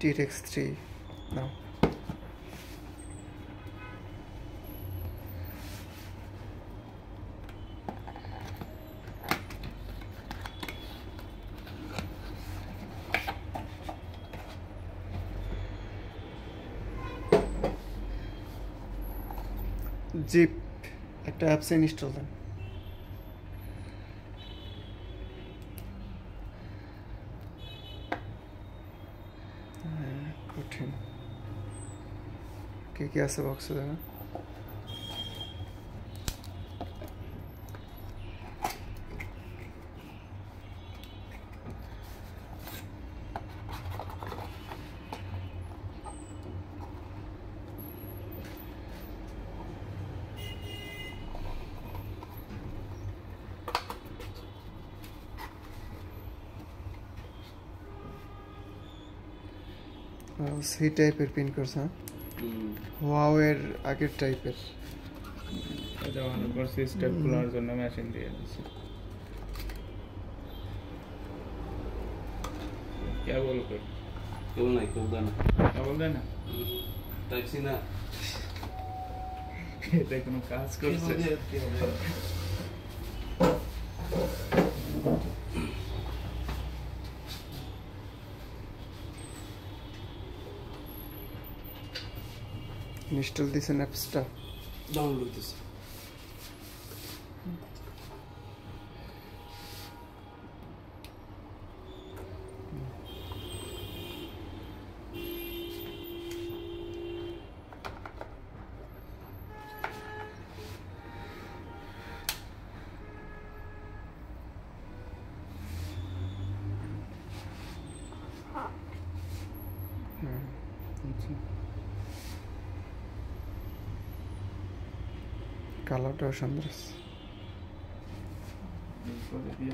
T-Rex 3 now. Zip একটা apps install দেন। কঠিন কি আছে বক্সে দেখা সেই টাইপের পিন করছে ওয়াও এর আগের টাইপের এটা অন করছি স্টেপ খোলার জন্য মেশিন দিয়ে দিছি কেবল কর কেবল নাই কেবল দেয় না টাইপ সি না এটা কোনো কাজ করছে ইনস্টল দিছেন অ্যাপসটা ডাউনলোড দিছি কালারটাও সুন্দর করে দিয়ে